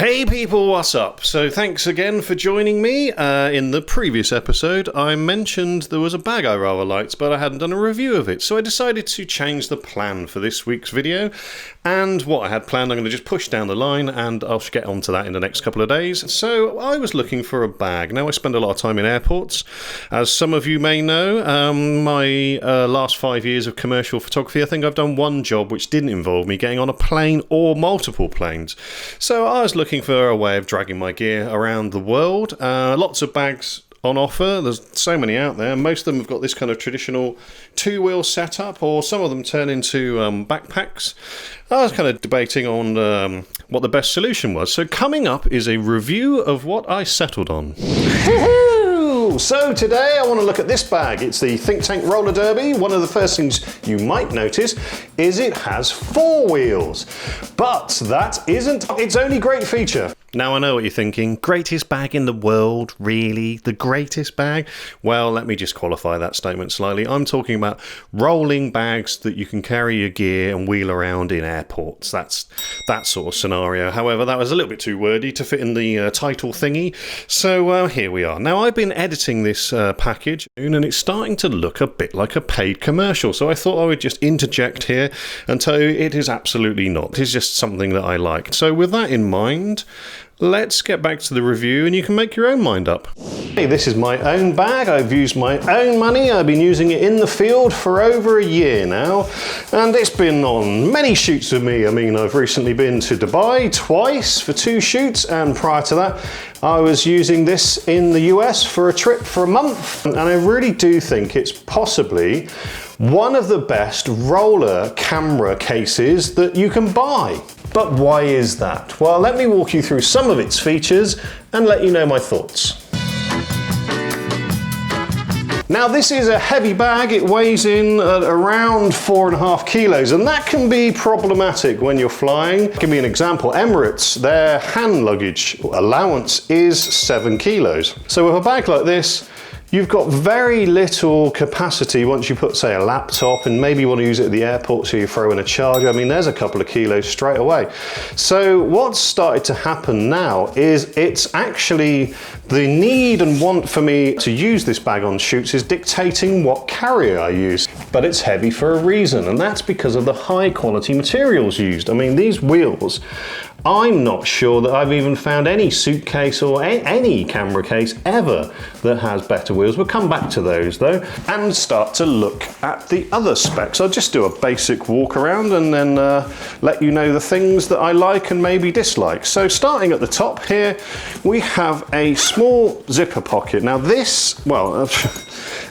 Hey people, what's up? So thanks again for joining me. In the previous episode, I mentioned there was a bag I rather liked, but I hadn't done a review of it. So I decided to change the plan for this week's video. And what I had planned, I'm going to just push down the line, and I'll get onto that in the next couple of days. So I was looking for a bag. Now, I spend a lot of time in airports. As some of you may know, my last 5 years of commercial photography, I think I've done one job which didn't involve me getting on a plane or multiple planes. So I was looking for a way of dragging my gear around the world. Lots of bags on offer. There's so many out there. Most of them have got this kind of traditional two-wheel setup, or some of them turn into backpacks. I was kind of debating on what the best solution was. So coming up is a review of what I settled on. So today I want to look at this bag. It's the ThinkTank Roller Derby. One of the first things you might notice is it has 4 wheels. But that isn't its only great feature. Now I know what you're thinking. Greatest bag in the world, really? The greatest bag? Well, let me just qualify that statement slightly. I'm talking about rolling bags that you can carry your gear and wheel around in airports. That's that sort of scenario. However, that was a little bit too wordy to fit in the title thingy. So here we are. Now I've been editing this package and it's starting to look a bit like a paid commercial. So I thought I would just interject here and tell you it is absolutely not. It is just something that I like. So with that in mind, let's get back to the review and you can make your own mind up. Hey, this is my own bag. I've used my own money. I've been using it in the field for over a year now, and it's been on many shoots with me. I mean, I've recently been to Dubai twice for 2 shoots, and prior to that I was using this in the US for a trip for a month, and I really do think it's possibly one of the best roller camera cases that you can buy. But why is that? Well, let me walk you through some of its features and let you know my thoughts. Now, this is a heavy bag. It weighs in at around 4.5 kilos, and that can be problematic when you're flying. Give me an example. Emirates, their hand luggage allowance is 7 kilos. So with a bag like this, you've got very little capacity once you put, say, a laptop, and maybe you want to use it at the airport, so you throw in a charger. I mean, there's a couple of kilos straight away. So what's started to happen now is it's actually the need and want for me to use this bag on shoots is dictating what carrier I use. But it's heavy for a reason, and that's because of the high quality materials used. I mean, these wheels, I'm not sure that I've even found any suitcase or any camera case ever that has better wheels. We'll come back to those though and start to look at the other specs. I'll just do a basic walk around and then let you know the things that I like and maybe dislike. So starting at the top here, we have a small zipper pocket. Now this, well,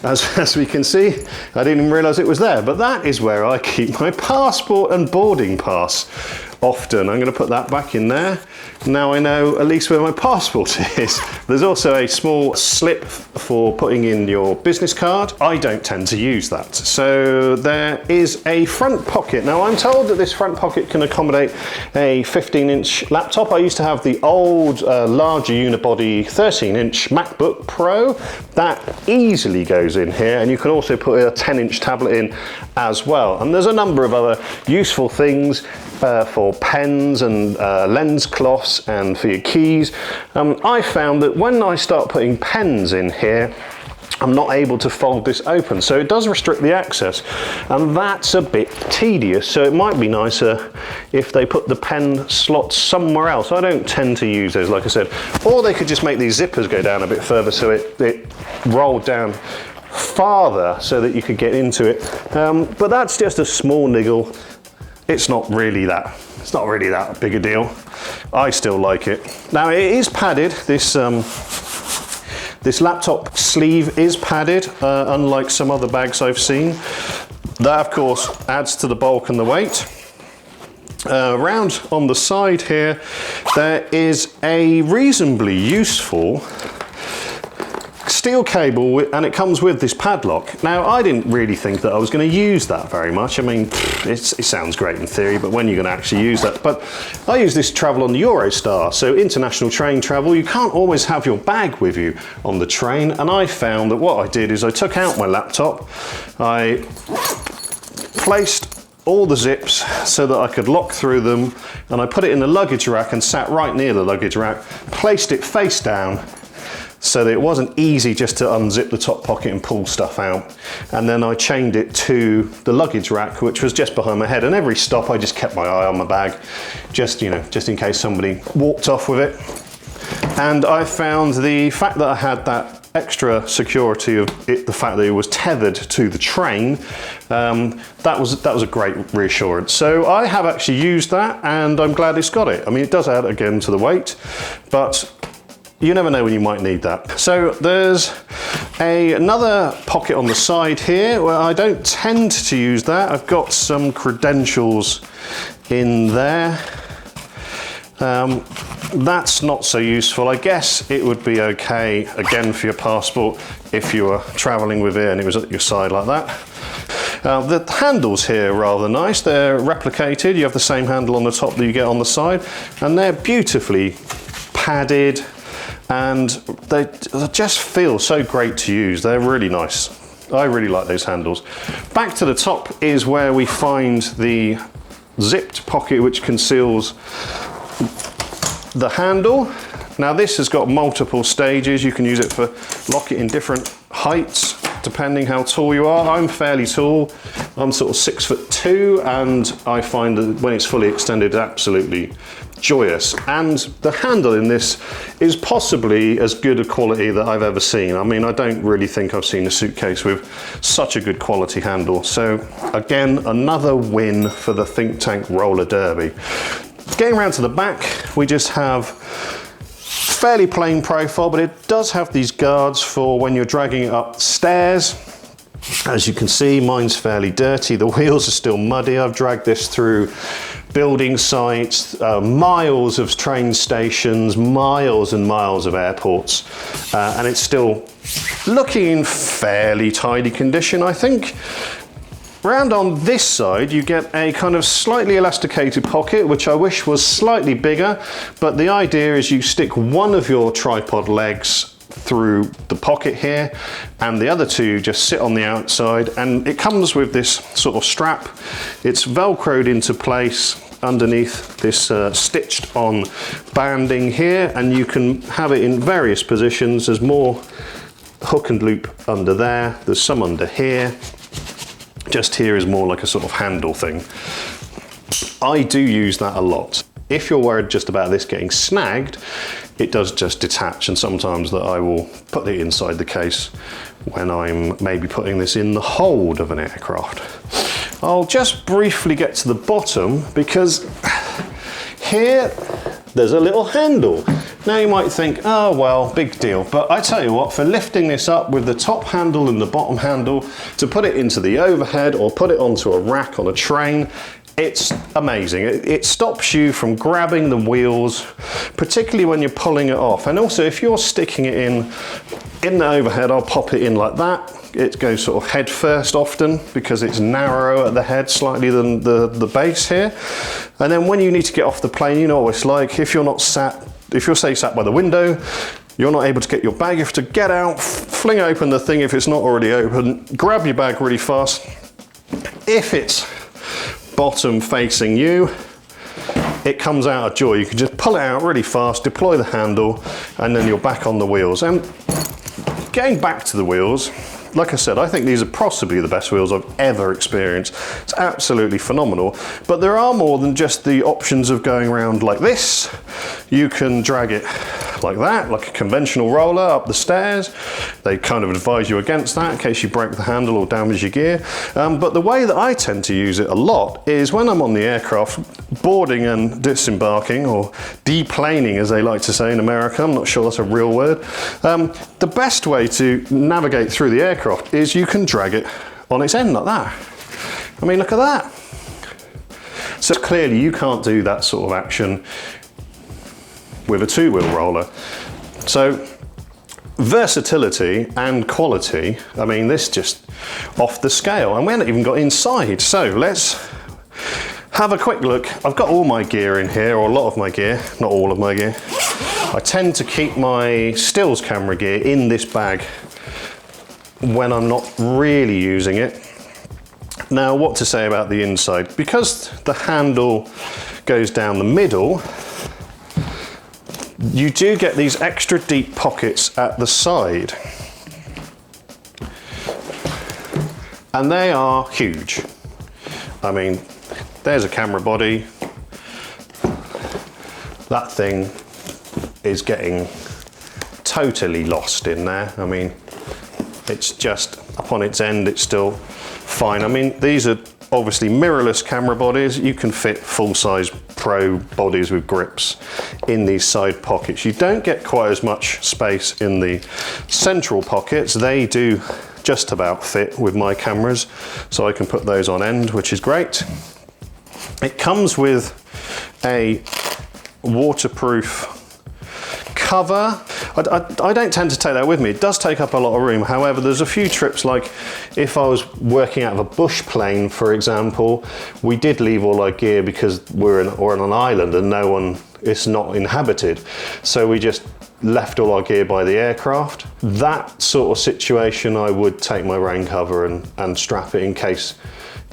as we can see, I didn't even realize it was there, but that is where I keep my passport and boarding pass. Often. I'm going to put that back in there. Now I know at least where my passport is. There's also a small slip for putting in your business card. I don't tend to use that. So there is a front pocket. Now I'm told that this front pocket can accommodate a 15-inch laptop. I used to have the old larger unibody 13-inch MacBook Pro. That easily goes in here, and you can also put a 10-inch tablet in as well. And there's a number of other useful things for pens and lens cloths and for your keys. I found that when I start putting pens in here, I'm not able to fold this open, so it does restrict the access, and that's a bit tedious. So it might be nicer if they put the pen slots somewhere else. I don't tend to use those, like I said, or they could just make these zippers go down a bit further so it rolled down farther so that you could get into it. But that's just a small niggle. It's not really that big a deal. I still like it. Now it is padded. This laptop sleeve is padded, unlike some other bags I've seen. That of course adds to the bulk and the weight. Around on the side here, there is a reasonably useful steel cable, and it comes with this padlock. Now I didn't really think that I was going to use that very much. I mean, it sounds great in theory, but when you're going to actually use that? But I use this to travel on the Eurostar, so international train travel, you can't always have your bag with you on the train, and I found that what I did is I took out my laptop, I placed all the zips so that I could lock through them, and I put it in the luggage rack and sat right near the luggage rack, placed it face down so that it wasn't easy just to unzip the top pocket and pull stuff out. And then I chained it to the luggage rack, which was just behind my head, and every stop I just kept my eye on my bag, just, you know, just in case somebody walked off with it. And I found the fact that I had that extra security of it, the fact that it was tethered to the train, that was a great reassurance. So I have actually used that, and I'm glad it's got it. I mean, it does add again to the weight, but you never know when you might need that. So there's another pocket on the side here where I don't tend to use that. I've got some credentials in there. That's not so useful. I guess it would be okay, again, for your passport if you were traveling with it and it was at your side like that. The handles here are rather nice. They're replicated. You have the same handle on the top that you get on the side, and they're beautifully padded, and they just feel so great to use. They're really nice. I really like those handles. Back to the top is where we find the zipped pocket which conceals the handle. Now this has got multiple stages. You can use it for lock it in different heights depending how tall you are. I'm fairly tall. I'm sort of 6'2", and I find that when it's fully extended, absolutely joyous. And the handle in this is possibly as good a quality that I've ever seen. I mean, I don't really think I've seen a suitcase with such a good quality handle. So again, another win for the ThinkTank Roller Derby. Getting around to the back, we just have fairly plain profile, but it does have these guards for when you're dragging it up stairs. As you can see, mine's fairly dirty. The wheels are still muddy. I've dragged this through building sites, miles of train stations, miles and miles of airports, and it's still looking in fairly tidy condition, I think. Round on this side, you get a kind of slightly elasticated pocket, which I wish was slightly bigger, but the idea is you stick one of your tripod legs through the pocket here, and the other two just sit on the outside, and it comes with this sort of strap. It's velcroed into place underneath this stitched on banding here, and you can have it in various positions. There's more hook and loop under there, there's some under here. Just here is more like a sort of handle thing. I do use that a lot. If you're worried just about this getting snagged, it does just detach, and sometimes that I will put it inside the case when I'm maybe putting this in the hold of an aircraft. I'll just briefly get to the bottom, because here there's a little handle. Now you might think, oh well, big deal, but I tell you what, for lifting this up with the top handle and the bottom handle to put it into the overhead or put it onto a rack on a train, it's amazing. It stops you from grabbing the wheels, particularly when you're pulling it off. And also if you're sticking it in the overhead, I'll pop it in like that. It goes sort of head first often because it's narrower at the head slightly than the base here. And then when you need to get off the plane, you know what it's like. If you're say sat by the window, you're not able to get your bag, you have to get out, fling open the thing if it's not already open, grab your bag really fast. If it's bottom facing you, it comes out of joy. You can just pull it out really fast, deploy the handle, and then you're back on the wheels. And getting back to the wheels, like I said, I think these are possibly the best wheels I've ever experienced. It's absolutely phenomenal. But there are more than just the options of going around like this. You can drag it like that, like a conventional roller up the stairs. They kind of advise you against that in case you break the handle or damage your gear. But the way that I tend to use it a lot is when I'm on the aircraft, boarding and disembarking, or deplaning as they like to say in America. I'm not sure that's a real word. The best way to navigate through the aircraft is you can drag it on its end like that. I mean, look at that. So clearly you can't do that sort of action with a two-wheel roller. So versatility and quality, I mean, this just off the scale, and we haven't even got inside. So let's have a quick look. I've got all my gear in here, or a lot of my gear, not all of my gear. I tend to keep my stills camera gear in this bag when I'm not really using it. Now, what to say about the inside? Because the handle goes down the middle, you do get these extra deep pockets at the side. And they are huge. I mean, there's a camera body. That thing is getting totally lost in there. I mean, it's just up on its end, it's still fine. I mean, these are obviously mirrorless camera bodies. You can fit full-size pro bodies with grips in these side pockets. You don't get quite as much space in the central pockets. They do just about fit with my cameras, so I can put those on end, which is great. It comes with a waterproof cover. I don't tend to take that with me. It does take up a lot of room. However, there's a few trips, like if I was working out of a bush plane, for example, we did leave all our gear because we're on an island and it's not inhabited. So we just left all our gear by the aircraft. That sort of situation, I would take my rain cover and strap it in case,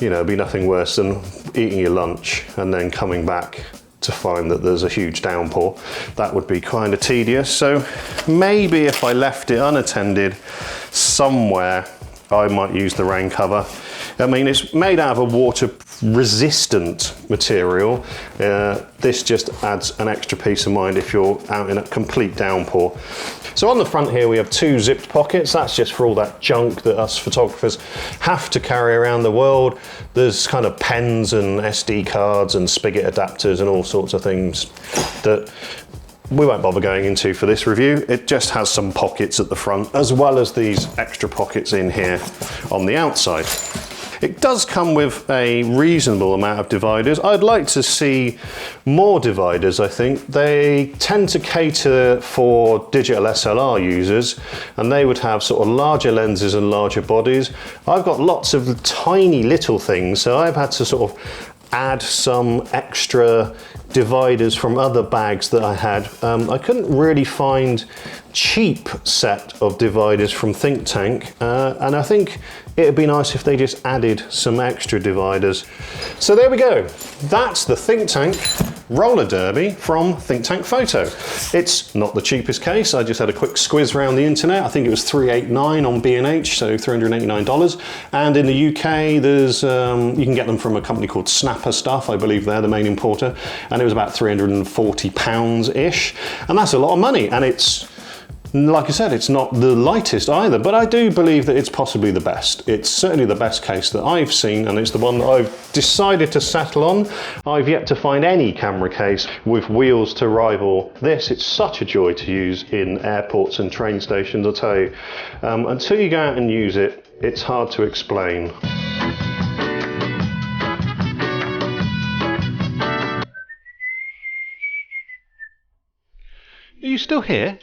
you know, it'd be nothing worse than eating your lunch and then coming back to find that there's a huge downpour. That would be kind of tedious. So maybe if I left it unattended somewhere, I might use the rain cover. I mean, it's made out of a water resistant material. This just adds an extra peace of mind if you're out in a complete downpour. So on the front here we have two zipped pockets. That's just for all that junk that us photographers have to carry around the world. There's kind of pens and SD cards and spigot adapters and all sorts of things that we won't bother going into for this review. It just has some pockets at the front, as well as these extra pockets in here on the outside. It does come with a reasonable amount of dividers. I'd like to see more dividers, I think. They tend to cater for digital SLR users, and they would have sort of larger lenses and larger bodies. I've got lots of tiny little things, so I've had to sort of add some extra dividers from other bags that I had. I couldn't really find cheap set of dividers from ThinkTank, and I think it'd be nice if they just added some extra dividers. So there we go. That's the ThinkTank roller derby from ThinkTank Photo. It's not the cheapest case. I just had a quick squiz around the internet. I think it was $389 on B&H, so $389. And in the UK, there's you can get them from a company called Snapper Stuff. I believe they're the main importer, and it was about £340-ish, and that's a lot of money. And it's, like I said, it's not the lightest either, but I do believe that it's possibly the best. It's certainly the best case that I've seen, and it's the one that I've decided to settle on. I've yet to find any camera case with wheels to rival this. It's such a joy to use in airports and train stations, I'll tell you. Until you go out and use it, it's hard to explain. Are you still here?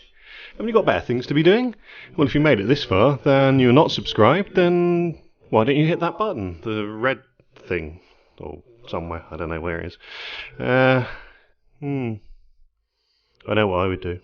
Haven't you got better things to be doing? Well, if you made it this far, then you're not subscribed, then why don't you hit that button? The red thing. Or somewhere, I don't know where it is. I know what I would do.